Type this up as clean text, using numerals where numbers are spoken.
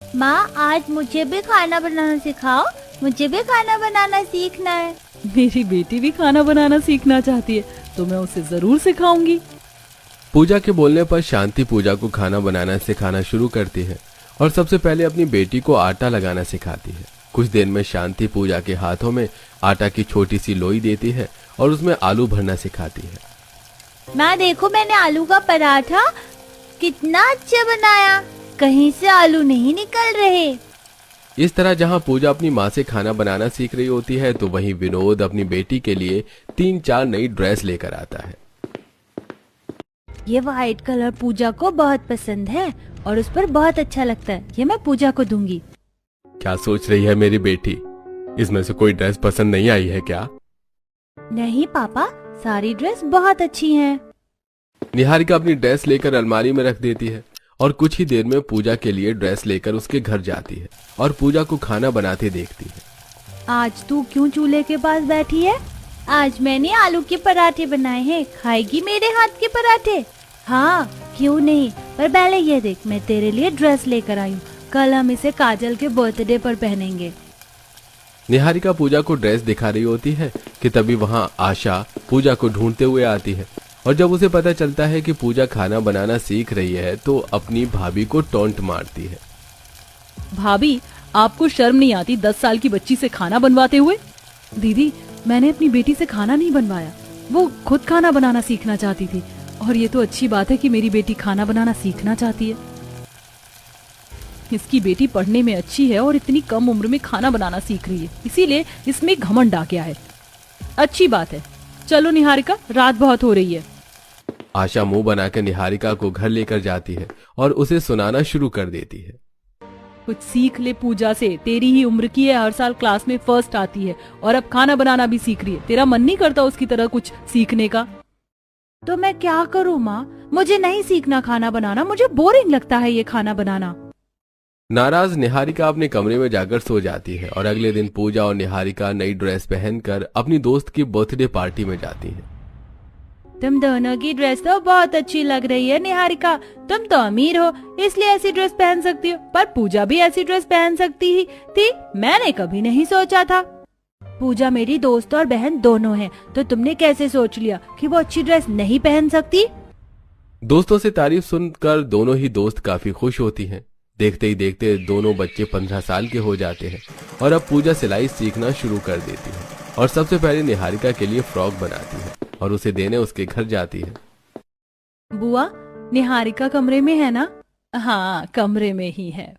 माँ, आज मुझे भी खाना बनाना सिखाओ, मुझे भी खाना बनाना सीखना है। मेरी बेटी भी खाना बनाना सीखना चाहती है, तो मैं उसे जरूर सिखाऊंगी। पूजा के बोलने पर शांति पूजा को खाना बनाना सिखाना शुरू करती है और सबसे पहले अपनी बेटी को आटा लगाना सिखाती है। कुछ देर में शांति पूजा के हाथों में आटा की छोटी सी लोई देती है और उसमें आलू भरना सिखाती है। माँ देखो, मैंने आलू का पराठा कितना अच्छा बनाया, कहीं से आलू नहीं निकल रहे। इस तरह जहां पूजा अपनी माँ से खाना बनाना सीख रही होती है तो वहीं विनोद अपनी बेटी के लिए 3-4 नई ड्रेस लेकर आता है। ये व्हाइट कलर पूजा को बहुत पसंद है और उस पर बहुत अच्छा लगता है, ये मैं पूजा को दूंगी। क्या सोच रही है मेरी बेटी, इसमें से कोई ड्रेस पसंद नहीं आई है क्या? नहीं पापा, सारी ड्रेस बहुत अच्छी हैं। निहारिका अपनी ड्रेस लेकर अलमारी में रख देती है और कुछ ही देर में पूजा के लिए ड्रेस लेकर उसके घर जाती है और पूजा को खाना बनाते देखती है। आज तू क्यों चूल्हे के पास बैठी है? आज मैंने आलू के पराठे बनाए हैं, खाएगी मेरे हाथ के पराठे? हाँ, क्यों नहीं, पर पहले ये देख, मैं तेरे लिए ड्रेस लेकर आई हूँ, कल हम इसे काजल के बर्थडे पर पहनेंगे। निहारिका पूजा को ड्रेस दिखा रही होती है कि तभी वहां आशा पूजा को ढूंढते हुए आती है और जब उसे पता चलता है कि पूजा खाना बनाना सीख रही है तो अपनी भाभी को टोंट मारती है। भाभी, आपको शर्म नहीं आती 10 साल की बच्ची से खाना बनवाते हुए? दीदी, मैंने अपनी बेटी से खाना नहीं बनवाया, वो खुद खाना बनाना सीखना चाहती थी और ये तो अच्छी बात है कि मेरी बेटी खाना बनाना सीखना चाहती है। इसकी बेटी पढ़ने में अच्छी है और इतनी कम उम्र में खाना बनाना सीख रही है, इसीलिए इसमें घमंड आ गया है। अच्छी बात है, चलो निहारिका, रात बहुत हो रही है। आशा मुंह बनाकर निहारिका को घर लेकर जाती है और उसे सुनाना शुरू कर देती है। कुछ सीख ले पूजा से, तेरी ही उम्र की है, हर साल क्लास में फर्स्ट आती है और अब खाना बनाना भी सीख रही है। तेरा मन नहीं करता उसकी तरह कुछ सीखने का? तो मैं क्या करूँ माँ, मुझे नहीं सीखना खाना बनाना, मुझे बोरिंग लगता है ये खाना बनाना। नाराज निहारिका अपने कमरे में जाकर सो जाती है और अगले दिन पूजा और निहारिका नई ड्रेस पहनकर अपनी दोस्त की बर्थडे पार्टी में जाती हैं। तुम दोनों की ड्रेस तो बहुत अच्छी लग रही है निहारिका, तुम तो अमीर हो इसलिए ऐसी ड्रेस पहन सकती हो, पर पूजा भी ऐसी ड्रेस पहन सकती ही थी, मैंने कभी नहीं सोचा था। पूजा मेरी दोस्त और बहन दोनों है, तो तुमने कैसे सोच लिया कि वो अच्छी ड्रेस नहीं पहन सकती? दोस्तों से तारीफ सुनकर दोनों ही दोस्त काफी खुश होती हैं। देखते ही देखते दोनों बच्चे 15 साल के हो जाते हैं और अब पूजा सिलाई सीखना शुरू कर देती है और सबसे पहले निहारिका के लिए फ्रॉक बनाती है और उसे देने उसके घर जाती है। बुआ, निहारिका कमरे में है ना? हाँ, कमरे में ही है।